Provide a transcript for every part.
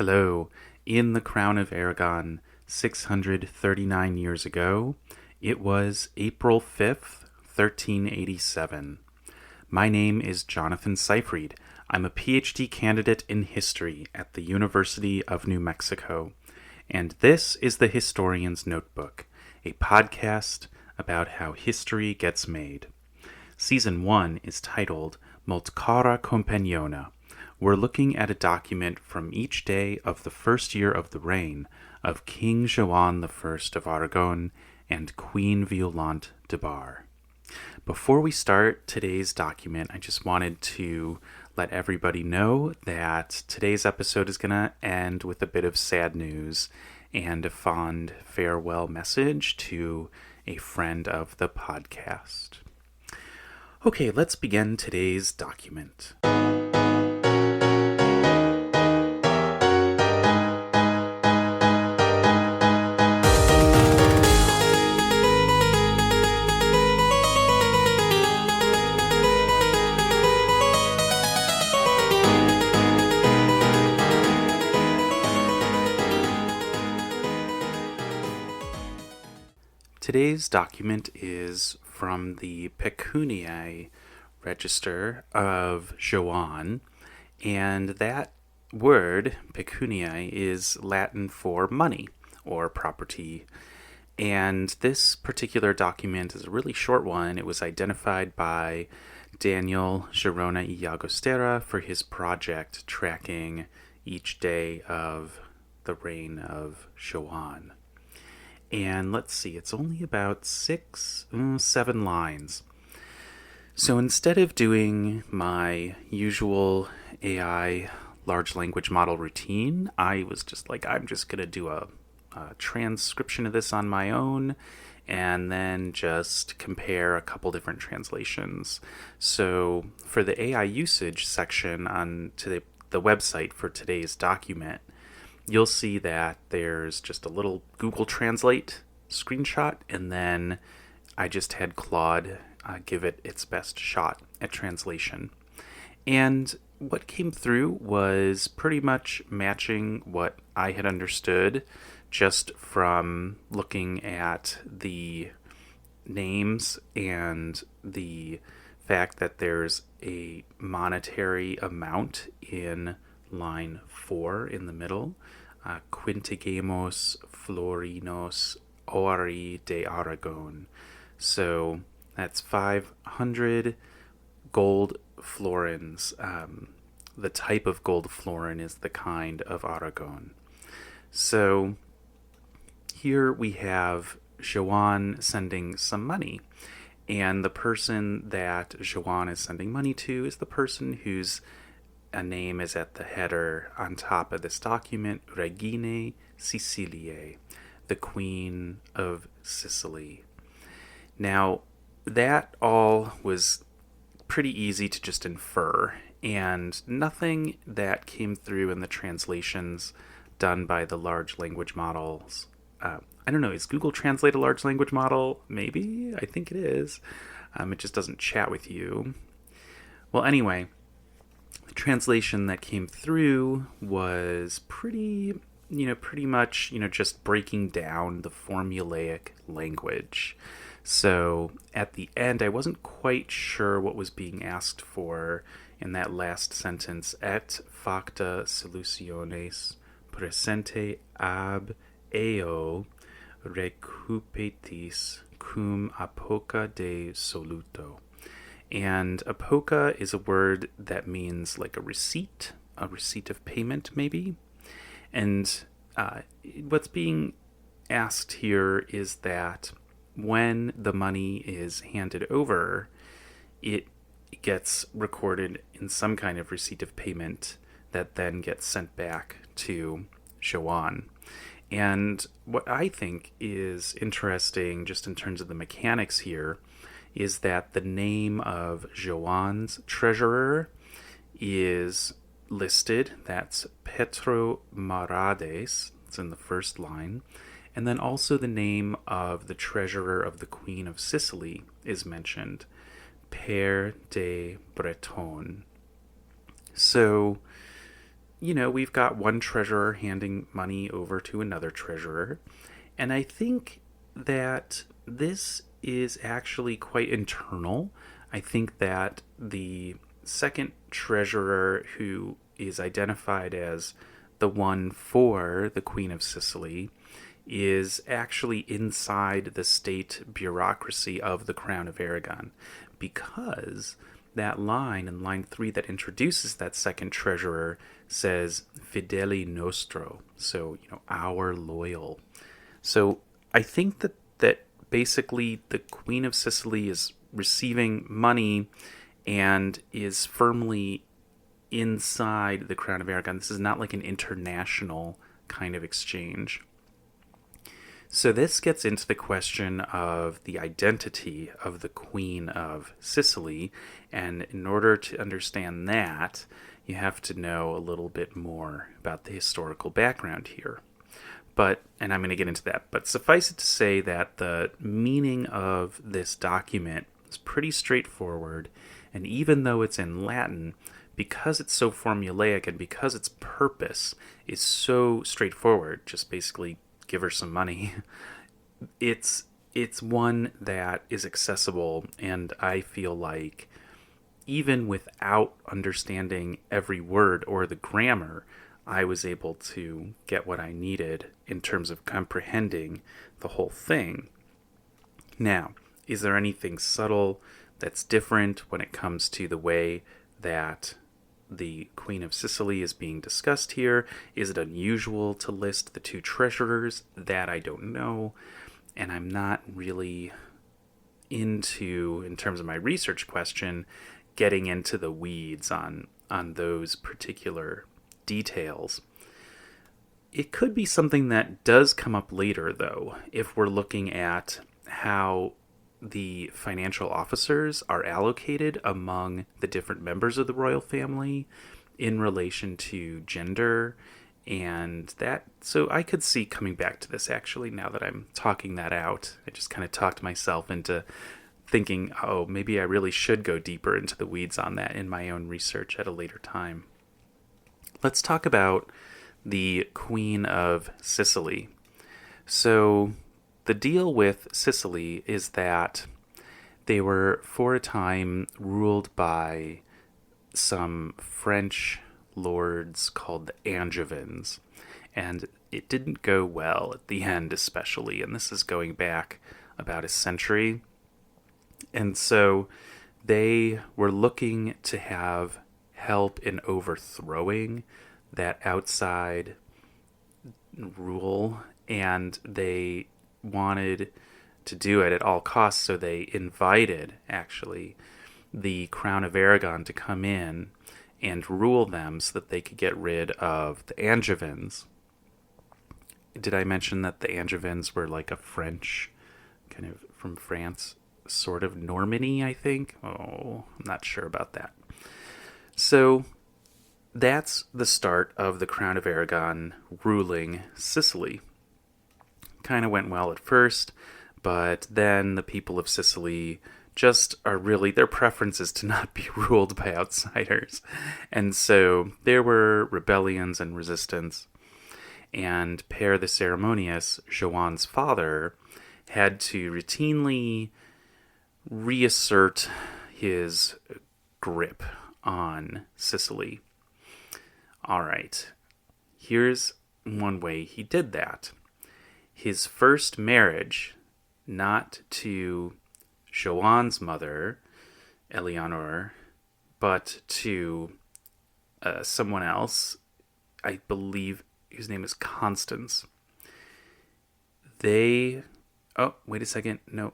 Hello. In the Crown of Aragon, 639 years ago, it was April 5th, 1387. My name is Jonathan Seyfried. I'm a PhD candidate in history at the University of New Mexico, and this is the Historian's Notebook, a podcast about how history gets made. Season 1 is titled Molt Cara Companiona. We're looking at a document from each day of the first year of the reign of King Joan I of Aragon and Queen Violante de Bar. Before we start today's document, I just wanted to let everybody know that today's episode is going to end with a bit of sad news and a fond farewell message to a friend of the podcast. Okay, let's begin today's document. Today's document is from the Pecuniae Register of Joan, and that word, pecuniae, is Latin for money or property. And this particular document is a really short one. It was identified by Daniel Girona y Llagostera for his project tracking each day of the reign of Joan. And let's see, it's only about 7 lines. So instead of doing my usual AI large language model routine, I was just like, I'm just going to do a transcription of this on my own and then just compare a couple different translations. So for the AI usage section on the website for today's document, you'll see that there's just a little Google Translate screenshot, and then I just had Claude give it its best shot at translation. And what came through was pretty much matching what I had understood just from looking at the names and the fact that there's a monetary amount in line 4 in the middle. Quintigemos florinos ori de Aragon. So that's 500 gold florins. The type of gold florin is the kind of Aragon. So here we have Joan sending some money. And the person that Joan is sending money to is the person whose a name is at the header on top of this document, Reginae Siciliae, the Queen of Sicily. Now, that all was pretty easy to just infer, and nothing that came through in the translations done by the large language models. I don't know, is Google Translate a large language model? Maybe? I think it is. It just doesn't chat with you. Well, anyway, the translation that came through was pretty much, just breaking down the formulaic language. So at the end, I wasn't quite sure what was being asked for in that last sentence. Et facta solutiones presente ab eo recupetis cum apoca de soluto. And apoca is a word that means like a receipt of payment maybe. And what's being asked here is that when the money is handed over, it gets recorded in some kind of receipt of payment that then gets sent back to Joan. And what I think is interesting, just in terms of the mechanics here, is that the name of Joan's treasurer is listed. That's Petro Marades. It's in the first line. And then also the name of the treasurer of the Queen of Sicily is mentioned, Père de Breton. So we've got one treasurer handing money over to another treasurer. And I think that this is actually quite internal. I think that the second treasurer, who is identified as the one for the Queen of Sicily, is actually inside the state bureaucracy of the Crown of Aragon, because that line in line 3 that introduces that second treasurer says fideli nostro, so our loyal. So I think that basically the Queen of Sicily is receiving money and is firmly inside the Crown of Aragon. This is not like an international kind of exchange. So this gets into the question of the identity of the Queen of Sicily, and in order to understand that, you have to know a little bit more about the historical background here. And I'm going to get into that, but suffice it to say that the meaning of this document is pretty straightforward, and even though it's in Latin, because it's so formulaic and because its purpose is so straightforward, just basically give her some money, it's one that is accessible, and I feel like even without understanding every word or the grammar, I was able to get what I needed in terms of comprehending the whole thing. Now, is there anything subtle that's different when it comes to the way that the Queen of Sicily is being discussed here? Is it unusual to list the two treasurers? That I don't know, and I'm not really into, in terms of my research question, getting into the weeds on those particular details. It could be something that does come up later, though, if we're looking at how the financial officers are allocated among the different members of the royal family in relation to gender and that. So I could see coming back to this, actually, now that I'm talking that out. I just kind of talked myself into thinking, oh, maybe I really should go deeper into the weeds on that in my own research at a later time. Let's talk about the Queen of Sicily. So the deal with Sicily is that they were for a time ruled by some French lords called the Angevins, and it didn't go well at the end, especially, and this is going back about a century. And so they were looking to have help in overthrowing that outside rule, and they wanted to do it at all costs, so they invited, actually, the Crown of Aragon to come in and rule them so that they could get rid of the Angevins. Did I mention that the Angevins were like a French, kind of from France, sort of Normandy, I think? Oh, I'm not sure about that. So that's the start of the Crown of Aragon ruling Sicily. Kind of went well at first, but then the people of Sicily just are really, their preference is to not be ruled by outsiders. And so there were rebellions and resistance, and Pere the Ceremonious, Joan's father, had to routinely reassert his grip on Sicily. All right, here's one way he did that. His first marriage, not to Joan's mother, Eleanor, but to someone else, I believe whose name is Constance. They... Oh, wait a second. No,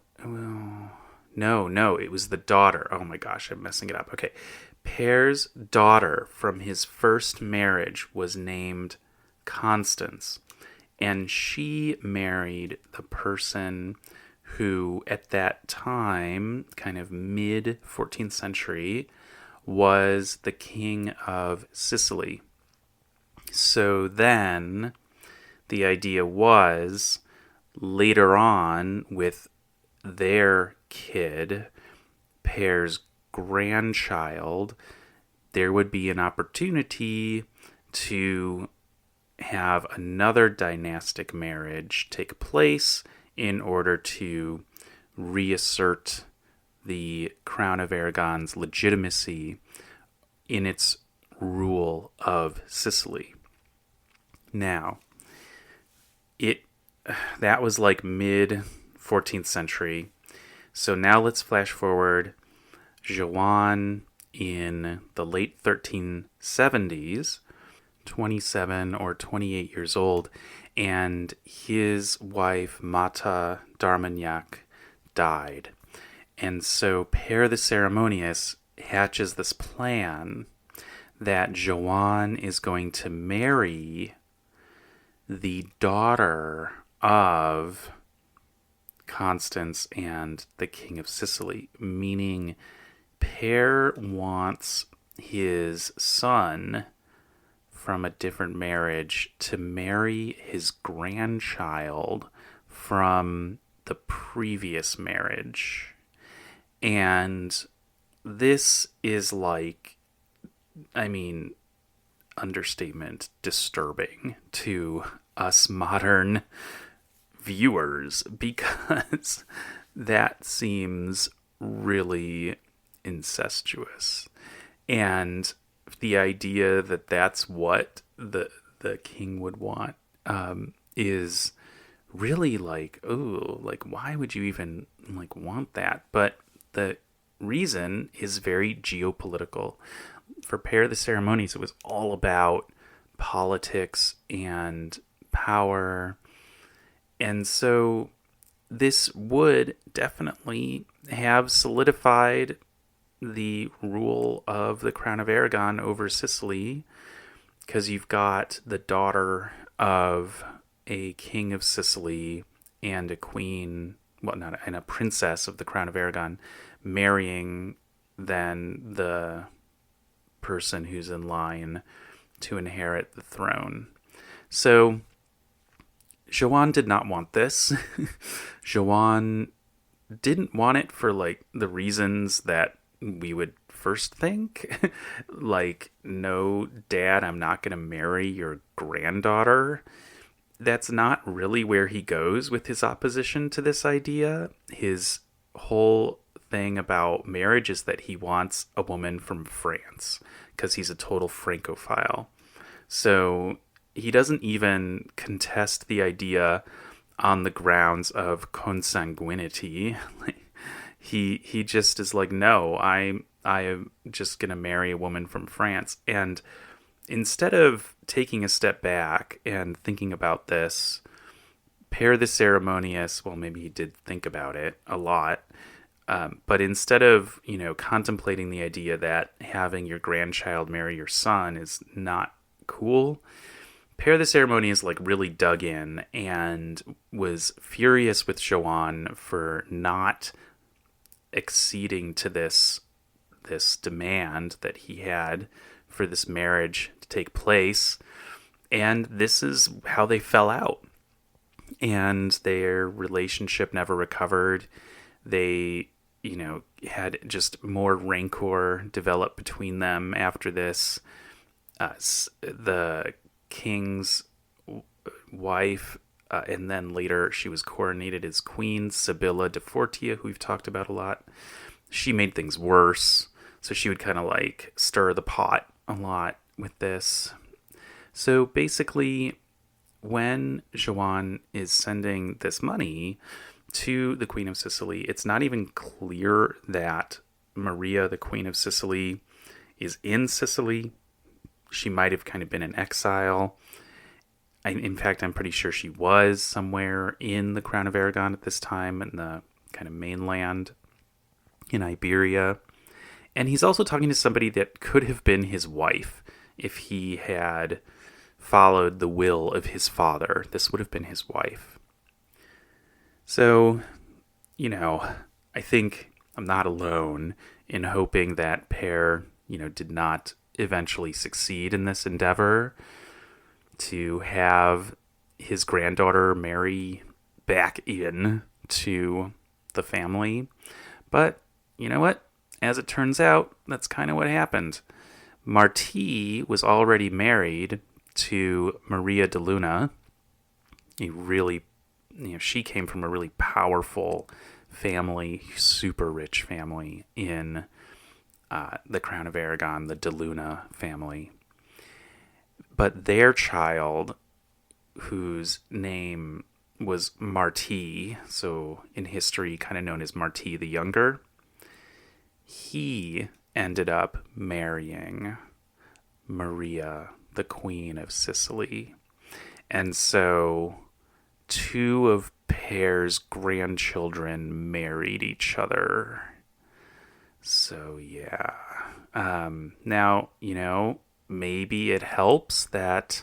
it was the daughter. Oh my gosh, I'm messing it up. Okay. Pere's daughter from his first marriage was named Constance, and she married the person who, at that time, kind of mid-14th century, was the King of Sicily. So then, the idea was, later on, with their kid, Pere's grandchild, there would be an opportunity to have another dynastic marriage take place in order to reassert the Crown of Aragon's legitimacy in its rule of Sicily. Now, that was like mid 14th century. So now let's flash forward. Joan in the late 1370s, 27 or 28 years old, and his wife Mata d'Armagnac died. And so Pere the Ceremonious hatches this plan that Joan is going to marry the daughter of Constance and the King of Sicily, meaning Pere wants his son from a different marriage to marry his grandchild from the previous marriage. And this is like, understatement, disturbing to us modern viewers, because that seems really incestuous. And the idea that that's what the king would want is really like, oh, like, why would you even want that? But the reason is very geopolitical. For Pere the Ceremonious, it was all about politics and power. And so this would definitely have solidified the rule of the Crown of Aragon over Sicily, because you've got the daughter of a king of Sicily and a queen, and a princess of the Crown of Aragon, marrying then the person who's in line to inherit the throne. So Joan did not want this. Joan didn't want it for the reasons that we would first think. No, Dad, I'm not going to marry your granddaughter. That's not really where he goes with his opposition to this idea. His whole thing about marriage is that he wants a woman from France, because he's a total Francophile. So he doesn't even contest the idea on the grounds of consanguinity. He just is like, no, I am just going to marry a woman from France. And instead of taking a step back and thinking about this, Pere the Ceremonious, well, maybe he did think about it a lot, but instead of, contemplating the idea that having your grandchild marry your son is not cool, Pere the Ceremonious really dug in and was furious with Joan for not acceding to this demand that he had for this marriage to take place. And this is how they fell out. And their relationship never recovered. They, had just more rancor develop between them after this. The king's wife, and then later she was coronated as queen, Sibylla de Fortia, who we've talked about a lot, she made things worse. So she would kind of stir the pot a lot with this. So basically, when Joan is sending this money to the Queen of Sicily, it's not even clear that Maria, the Queen of Sicily, is in Sicily. She might have kind of been in exile. In fact, I'm pretty sure she was somewhere in the Crown of Aragon at this time, in the kind of mainland in Iberia. And he's also talking to somebody that could have been his wife if he had followed the will of his father. This would have been his wife. So, I think I'm not alone in hoping that Pere, did not eventually succeed in this endeavor to have his granddaughter marry back in to the family. But you know what? As it turns out, that's kind of what happened. Marti was already married to Maria de Luna, she came from a really powerful family, super rich family in the Crown of Aragon, the de Luna family. But their child, whose name was Marti, so in history kind of known as Marti the Younger, he ended up marrying Maria, the Queen of Sicily. And so 2 of Pere's grandchildren married each other. So yeah. Now, maybe it helps that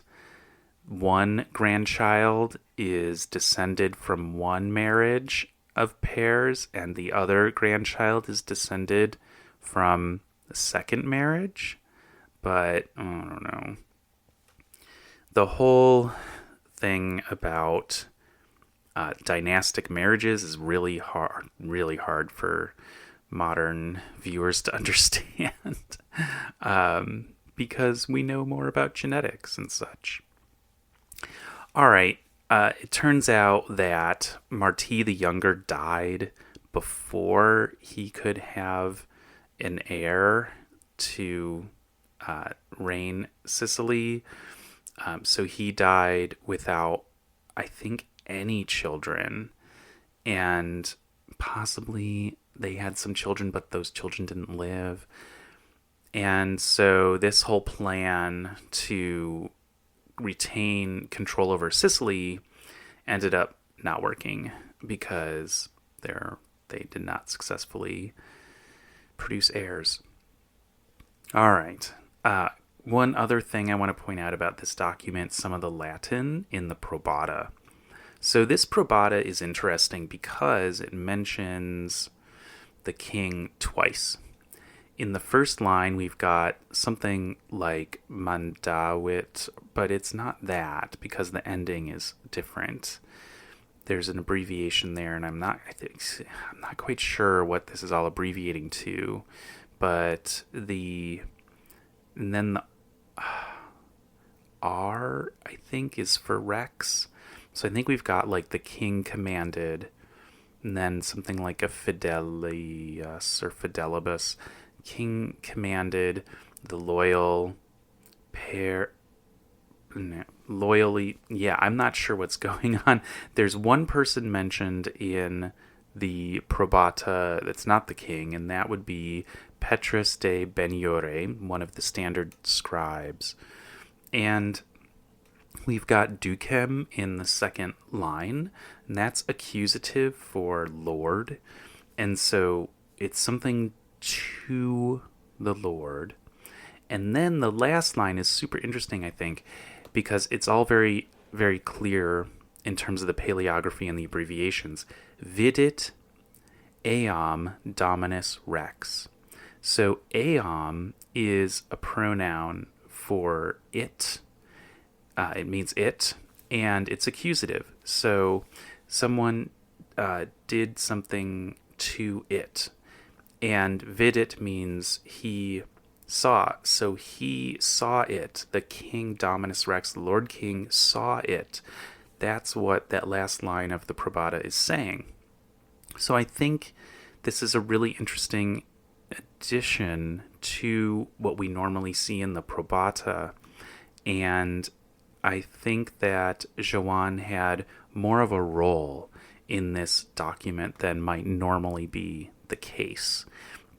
one grandchild is descended from one marriage of Pere's and the other grandchild is descended from the second marriage. But I don't know. The whole thing about dynastic marriages is really hard for modern viewers to understand because we know more about genetics and such. All right. It turns out that Marti the Younger died before he could have an heir to reign Sicily. So he died without, I think, any children. And possibly they had some children, but those children didn't live. And so this whole plan to retain control over Sicily ended up not working because they did not successfully produce heirs. All right. One other thing I want to point out about this document, some of the Latin in the probata. So this probata is interesting because it mentions the king twice. In the first line, we've got something like mandavit, but it's not that because the ending is different. There's an abbreviation there, and I'm not quite sure what this is all abbreviating to, but and then the R, I think, is for Rex. So I think we've got like the king commanded, and then something like a fidelius or fidelibus. King commanded the loyally. Yeah, I'm not sure what's going on. There's one person mentioned in the probata that's not the king, and that would be Petrus de Beniore, one of the standard scribes. And we've got ducem in the second line, and that's accusative for lord. And so it's something to the Lord. And then the last line is super interesting, I think, because it's all very, very clear in terms of the paleography and the abbreviations. Vidit eam dominus rex. So eam is a pronoun for it. It means it, and it's accusative. So someone did something to it. And vidit means he saw. So he saw it. The king dominus rex, the Lord King, saw it. That's what that last line of the probata is saying. So I think this is a really interesting addition to what we normally see in the probata. And I think that Joan had more of a role in this document than might normally be the case,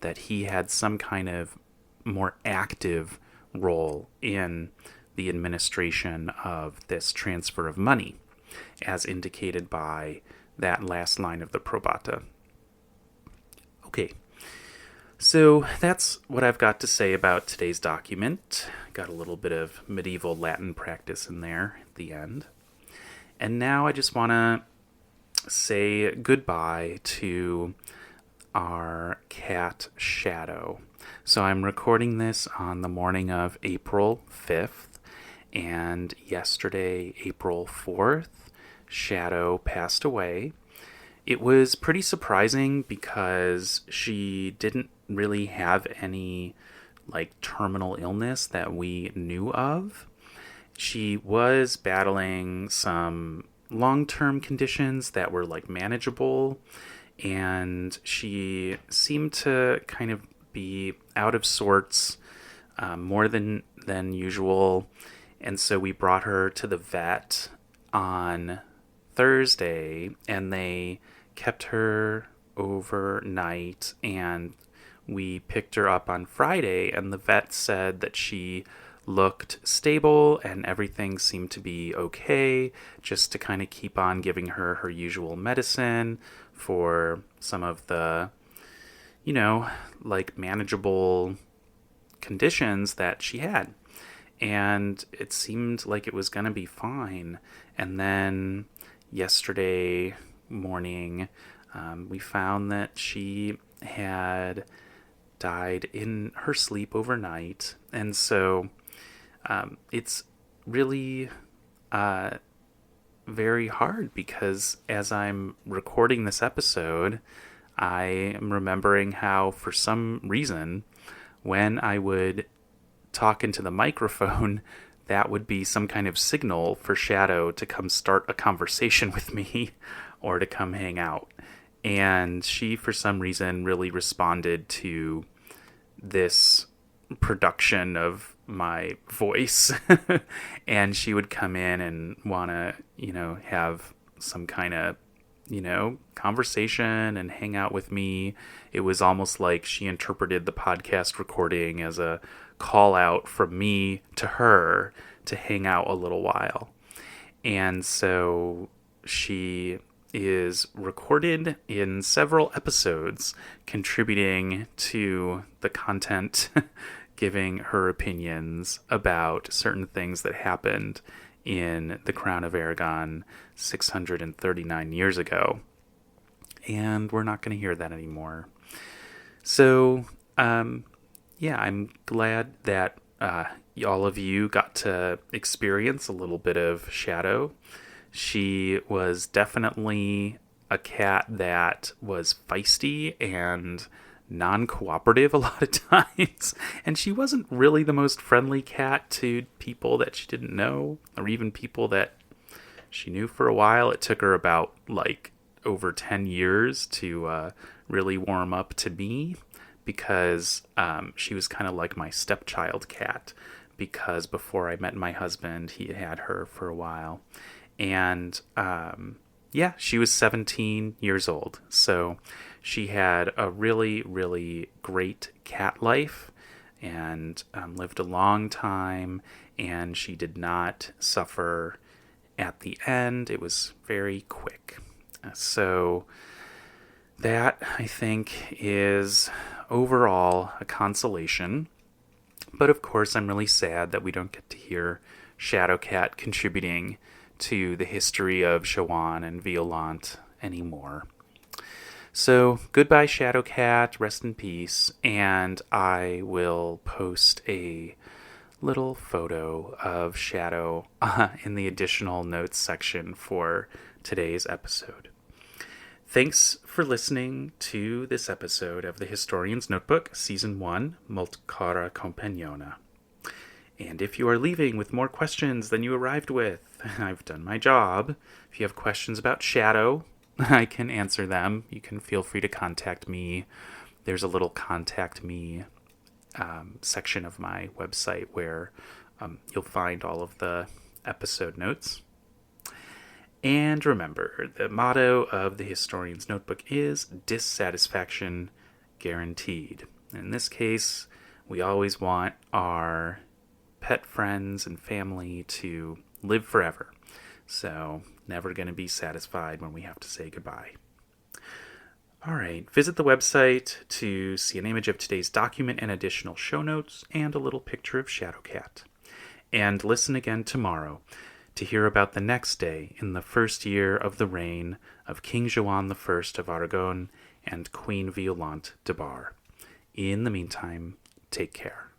that he had some kind of more active role in the administration of this transfer of money, as indicated by that last line of the probata. Okay, so that's what I've got to say about today's document. Got a little bit of medieval Latin practice in there at the end. And now I just want to say goodbye to our cat Shadow. So I'm recording this on the morning of April 5th, and yesterday, April 4th, Shadow passed away. It was pretty surprising because she didn't really have any like terminal illness that we knew of. She was battling some long-term conditions that were like manageable, and she seemed to kind of be out of sorts more than usual. And so we brought her to the vet on Thursday, and they kept her overnight, and we picked her up on Friday, and the vet said that she looked stable and everything seemed to be okay, just to kind of keep on giving her her usual medicine for some of the, like manageable conditions that she had. And it seemed like it was going to be fine. And then yesterday morning, we found that she had died in her sleep overnight. And so it's really very hard, because as I'm recording this episode, I am remembering how, for some reason, when I would talk into the microphone, that would be some kind of signal for Shadow to come start a conversation with me or to come hang out. And she, for some reason, really responded to this production of my voice. And she would come in and want to, have some kind of, conversation and hang out with me. It was almost like she interpreted the podcast recording as a call out from me to her to hang out a little while. And so she is recorded in several episodes, contributing to the content, giving her opinions about certain things that happened in the Crown of Aragon 639 years ago. And we're not going to hear that anymore. So, I'm glad that all of you got to experience a little bit of Shadow. She was definitely a cat that was feisty and non-cooperative a lot of times, and she wasn't really the most friendly cat to people that she didn't know, or even people that she knew for a while. It took her about over 10 years to really warm up to me, because she was kind of like my stepchild cat, because before I met my husband, he had her for a while. And she was 17 years old. So she had a really, really great cat life, and lived a long time, and she did not suffer at the end. It was very quick. So that, I think, is overall a consolation. But of course, I'm really sad that we don't get to hear Shadowcat contributing to the history of Joan and Violante anymore. So, goodbye, Shadowcat, rest in peace, and I will post a little photo of Shadow in the additional notes section for today's episode. Thanks for listening to this episode of The Historian's Notebook, Season 1, Molt Cara Compagnona. And if you are leaving with more questions than you arrived with, I've done my job. If you have questions about Shadow, I can answer them. You can feel free to contact me. There's a little contact me section of my website where you'll find all of the episode notes. And remember, the motto of the Historian's Notebook is dissatisfaction guaranteed. In this case, we always want our pet friends and family to live forever. So, never going to be satisfied when we have to say goodbye. All right, visit the website to see an image of today's document and additional show notes and a little picture of Shadowcat. And listen again tomorrow to hear about the next day in the first year of the reign of King Joan I of Aragon and Queen Violante de Bar. In the meantime, take care.